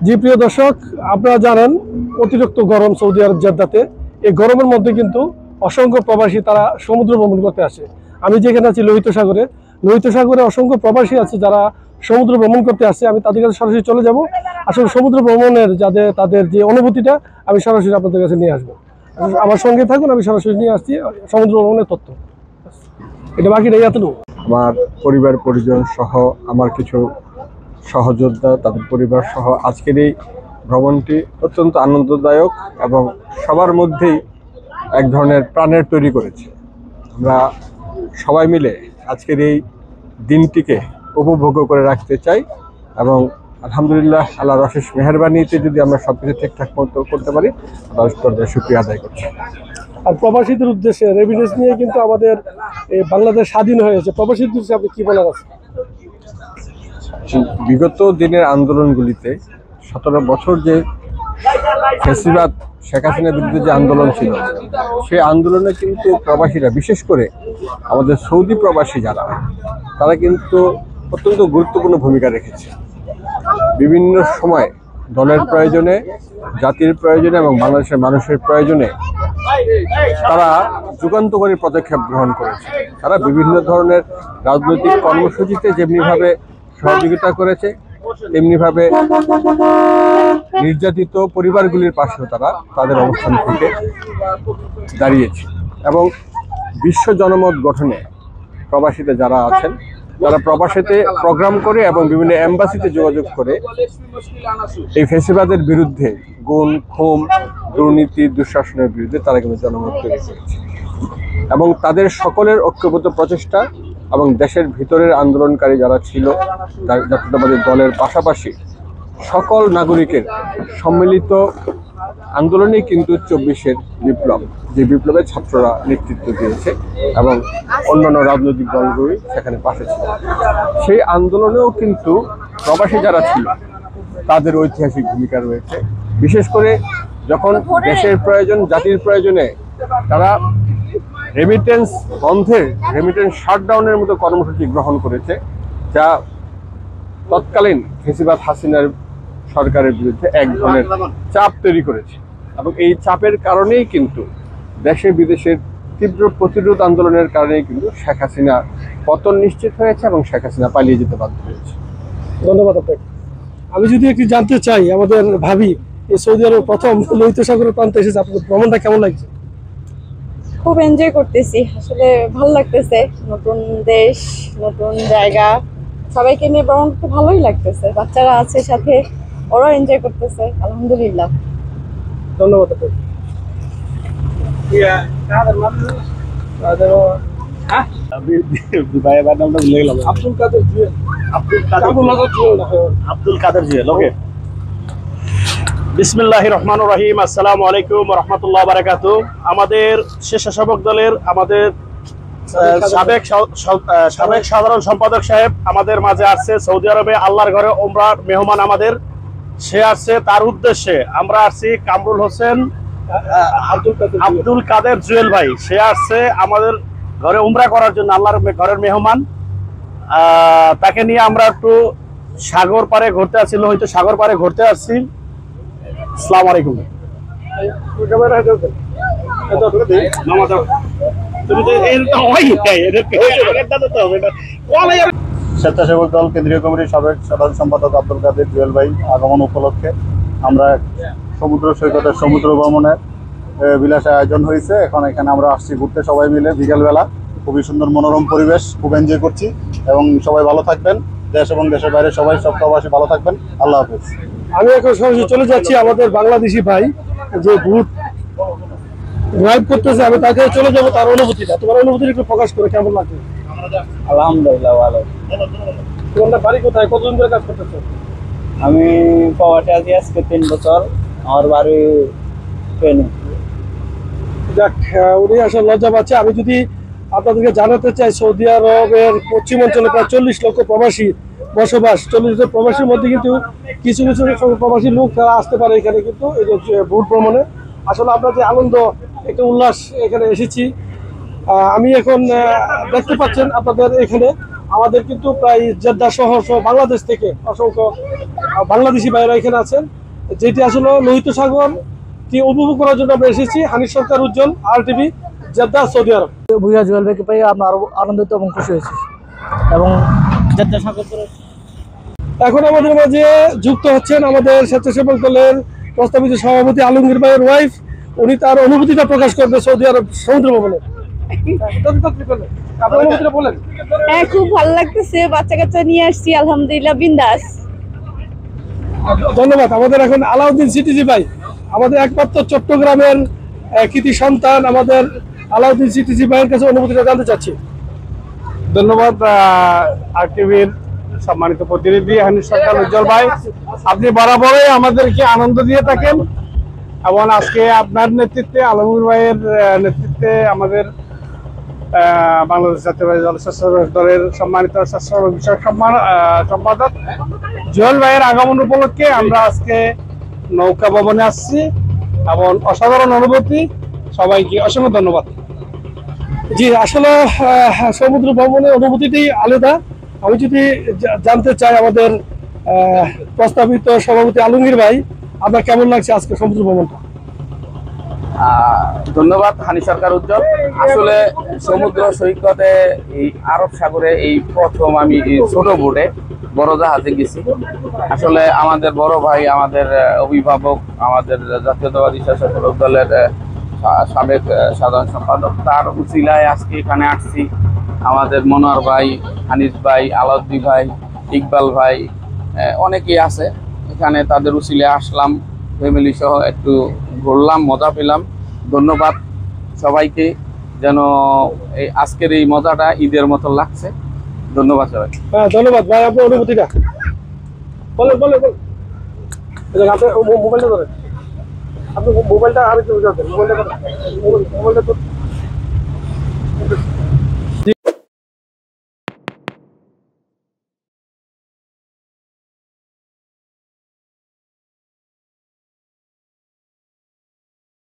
জি প্রিয় দর্শক, আপনারা জানেন অতিরিক্ত গরম সৌদি আরব জেদ্দাতে। এই গরমের মধ্যে কিন্তু অসংখ্য প্রবাসী তারা সমুদ্র ভ্রমণ করতে আসে। আমি যেখানে আছি লোহিত সাগরে অসংখ্য প্রবাসী আছে যারা সমুদ্র ভ্রমণ করতে আসছে। আমি তাদের কাছে সরাসরি চলে যাব, আসলে সমুদ্র ভ্রমণের তাদের যে অনুভূতিটা আমি সরাসরি আপনাদের কাছে নিয়ে আসবো। আমার সঙ্গে থাকুন, আমি সরাসরি নিয়ে আসছি সমুদ্র ভ্রমণের তথ্য। এটা বাকি নেই এতটুকু। আমার পরিবার পরিজন সহ আমার কিছু সহযোদ্ধা তাদের পরিবার সহ আজকের এই ভ্রমণটি অত্যন্ত আনন্দদায়ক এবং সবার মধ্যেই এক ধরনের প্রাণের তৈরি করেছে। আমরা সবাই মিলে আজকের এই দিনটিকে উপভোগ করে রাখতে চাই এবং আলহামদুলিল্লাহ আল্লাহর অশেষ মেহেরবানিতে যদি আমরা সবকিছু ঠিকঠাক মতো করতে পারি আল্লাহর শুকরিয়া আদায় করছি। আর প্রবাসীদের উদ্দেশ্যে রেমিটেন্স নিয়ে কিন্তু আমাদের বাংলাদেশ স্বাধীন হয়েছে। প্রবাসীদের উদ্দেশ্যে আপনি কি বলার আছে? বিগত দিনের আন্দোলনগুলিতে 17 বছর যে ফ্যাসিবাদ শেখ হাসিনার বিরুদ্ধে যে আন্দোলন ছিল, সেই আন্দোলনে কিন্তু প্রবাসীরা, বিশেষ করে আমাদের সৌদি প্রবাসী যারা, তারা কিন্তু অত্যন্ত গুরুত্বপূর্ণ ভূমিকা রেখেছে। বিভিন্ন সময় দলের প্রয়োজনে, জাতির প্রয়োজনে এবং বাংলাদেশের মানুষের প্রয়োজনে তারা যুগান্তকারী পদক্ষেপ গ্রহণ করেছে। তারা বিভিন্ন ধরনের রাজনৈতিক কর্মসূচিতে যেমনিভাবে সহযোগিতা করেছে, তেমনিভাবে নির্যাতিত পরিবারগুলির পাশেও তারা তাদের অবস্থান থেকে দাঁড়িয়েছে এবং বিশ্ব জনমত গঠনে প্রবাসীতে যারা আছেন তারা প্রবাসীতে প্রোগ্রাম করে এবং বিভিন্ন এম্বাসিতে যোগাযোগ করে এই ফ্যাসিবাদের বিরুদ্ধে, গুম খুন দুর্নীতি দুঃশাসনের বিরুদ্ধে তারা কিন্তু জনমত তৈরি করেছে এবং তাদের সকলের ঐক্যবদ্ধ প্রচেষ্টা এবং দেশের ভিতরের আন্দোলনকারী যারা ছিল জাতীয়তাবাদী দলের পাশাপাশি সকল নাগরিকের সম্মিলিত আন্দোলনেই কিন্তু 24-এর বিপ্লব, যে বিপ্লবে ছাত্ররা নেতৃত্ব দিয়েছে এবং অন্যান্য রাজনৈতিক দলগুলি সেখানে পাশে ছিল। সেই আন্দোলনেও কিন্তু প্রবাসী যারা ছিল তাদের ঐতিহাসিক ভূমিকা রয়েছে। বিশেষ করে যখন দেশের প্রয়োজন, জাতির প্রয়োজনে তারা রেমিটেন্স বন্ধের, রেমিটেন্স শাটডাউনের মতো কর্মসূচি গ্রহণ করেছে, যা তৎকালীন ফ্যাসিবাদ হাসিনার সরকারের বিরুদ্ধে এক ধরনের চাপ তৈরি করেছে এবং এই চাপের কারণেই কিন্তু দেশে বিদেশের তীব্র প্রতিরোধ আন্দোলনের কারণেই কিন্তু শেখ হাসিনা পতন নিশ্চিত হয়েছে এবং শেখ হাসিনা পালিয়ে যেতে বাধ্য হয়েছে। ধন্যবাদ আপনাকে। আমি যদি একটু জানতে চাই, আমাদের ভাবি এই সৌদি আরব প্রথম লোহিত সাগরের প্রান্তে এসেছে, আপনার ভ্রমণটা কেমন লাগছে? খুব এনজয় করতেছি, আসলে ভালো লাগতেছে। নতুন দেশ, নতুন জায়গা, সবাইকে নিয়ে ভ্রমণ করতে ভালোই লাগতেছে। বাচ্চারা আছে সাথে, ওরাও এনজয় করতেছে, আলহামদুলিল্লাহ। ধন্যবাদ আপনাকে। আব্দুল কাদের জুয়েল। আব্দুল কাদের জুয়েল। ওকে, বিসমিল্লাহির রহমানির রহিম। আসসালামু আলাইকুম ওয়া রাহমাতুল্লাহি ওয়া বারাকাতুহু। আমাদের স্বেচ্ছাসেবক দলের আমাদের সাবেক সাধারণ সম্পাদক সাহেব আমাদের মাঝে আসছে। সৌদি আরবে আল্লাহর ঘরে ওমরার মেহমান আমাদের, সে আসছে। তার উদ্দেশ্যে আমরা আসছি। কামরুল হোসেন আব্দুল কাদের জুয়েল ভাই, সে আসছে আমাদের ঘরে উমরা করার জন্য, আল্লাহর ঘরের মেহমান। তাকে নিয়ে আমরা একটু সাগর পাড়ে ঘুরতে আসছি, হয়তো সাগর পাড়ে ঘুরতে আসছি। আসসালামু আলাইকুম। স্বেচ্ছাসেবক দল কেন্দ্রীয় কমিটির সাবেক সাধারণ সম্পাদক আব্দুল কাদের জুয়েল ভাই আগমন উপলক্ষে আমরা সমুদ্র সৈকতের সমুদ্র ভ্রমণের বিলাসে আয়োজন হয়েছে। এখন এখানে আমরা আসছি ঘুরতে সবাই মিলে বিকেলবেলা। খুবই সুন্দর মনোরম পরিবেশ, খুব এনজয় করছি এবং সবাই ভালো থাকবেন। দেশ এবং দেশের বাইরে সবাই, সব প্রবাসী ভালো থাকবেন। আল্লাহ হাফেজ। আমি এখন সরাসরি চলে যাচ্ছি আমাদের বাংলাদেশি ভাই যে বুট ড্রাইভ করতেছে, আমি তাকে চলে যাবো তার অনুভূতিটা। তোমার অনুভূতিটা একটু প্রকাশ করে, কেমন লাগছে? আলহামদুলিল্লাহ ভালো। তোমার বাড়ি কোথায়, কতদিন ধরে কাজ করতেছো? আমি প্রবাসে আছি আজকে 3 বছর। আমার বাড়ি ট্রেনে। যাক, উনি আসলে লজ্জা পাচ্ছে। আমি যদি আপনাদেরকে জানাতে চাই, সৌদি আরবের পশ্চিম অঞ্চলে প্রায় 40 লক্ষ প্রবাসী বসবাস। 40 লক্ষ প্রবাসীর মধ্যে কিন্তু কিছু কিছু প্রবাসী লোক তারা আসতে পারে এখানে, কিন্তু এই যে বুট ভ্রমণে আসলে আমরা যে আনন্দ, একটা উল্লাস এখানে এসেছি। আমি এখন দেখতে পাচ্ছেন আপনাদের এখানে আমাদের কিন্তু প্রায় জেদ্দা শহর সহ বাংলাদেশ থেকে অসংখ্য বাংলাদেশি ভাইয়েরা এখানে আছেন, যেটি আসলে লোহিত সাগর কি উপভোগ করার জন্য আমরা এসেছি। হানিফ সরকার, উজ্জ্বল, RTV, জেদ্দা, সৌদি আরব। ভুইয়া জুয়েল ভাইকে পেয়ে আমরা আরো আনন্দিত এবং খুশি হয়েছি এবং জেদ্দা সাগর এখন আমাদের মাঝে যুক্ত হচ্ছেন আমাদের স্বেচ্ছাসেবক দলের প্রস্তাবিত সভাপতি আলমগীর ভাইয়ের ওয়াইফ। উনি তার অনুভূতিটা প্রকাশ করবে সৌদি আরব সমুদ্র ভবনে। আপনার অনুভূতিটা বলেন। হ্যাঁ, খুব ভালো লাগতেছে, বাচ্চা কাচ্চা নিয়ে আসছি, আলহামদুলিল্লাহ বিন্দাস। ধন্যবাদ। আমাদের এখন আলাউদ্দিন সিটিজি ভাই, আমাদের একমাত্র চট্টগ্রামের কৃতি সন্তান, আমাদের আলাউদ্দিন সিটিজি ভাইয়ের কাছে অনুভূতিটা জানতে চাচ্ছি। ধন্যবাদ RTVর সম্মানিত প্রতিনিধি হানিফ সরকার, উজ্জ্বল ভাই। আপনি বরাবরই আমাদেরকে আনন্দ দিয়ে থাকেন এবং আজকে আপনার নেতৃত্বে, আলমগীর ভাইয়ের নেতৃত্বে আমাদের বাংলাদেশ জাতীয়তাবাদী দল স্বেচ্ছাসেবক দলের সম্মানিত স্বেচ্ছাসেবক বিষয়ক সম্পাদক জুয়েল ভাইয়ের আগমন উপলক্ষে আমরা আজকে নৌকা ভবনে আসছি এবং অসাধারণ অনুভূতি। সবাইকে অসংখ্য ধন্যবাদ। জি, আসলে সমুদ্র ভ্রমণের অনুভূতিটি আলাদা। আমি যদি জানতে চাই আমাদের প্রস্তাবিত সভাপতি আলমগীর ভাই, আপনার কেমন লাগছে আজকে সমুদ্র ভ্রমণটা? ধন্যবাদ হানিফ সরকার, উজ্জ্বল। আসলে সমুদ্র সৈকতে এই আরব সাগরে এই প্রথম আমি ছোট বোটে বড় জাহাজে গেছি। আসলে আমাদের বড় ভাই, আমাদের অভিভাবক, আমাদের জাতীয়তাবাদী স্বেচ্ছাসেবক দলের সাবেক সাধারণ সম্পাদক, তার উসিলায় আজকে এখানে আসছি। আমাদের মনোয়ার ভাই, হানিফ ভাই, আলাউদ্দিন ভাই, ইকবাল ভাই, অনেকেই আছে এখানে। তাদের উসিলায় আসলাম, ফ্যামিলি সহ একটু ঘুরলাম, মজা পেলাম। ধন্যবাদ সবাইকে, যেন এই আজকের এই মজাটা ঈদের মতো লাগছে। ধন্যবাদ সবাই। হ্যাঁ, ধন্যবাদ ভাই। আপনার অনুভূতিটা বলেন। আপনার মোবাইলটা ধরেন, আপনি মোবাইলটা আরেকটু মোবাইলটা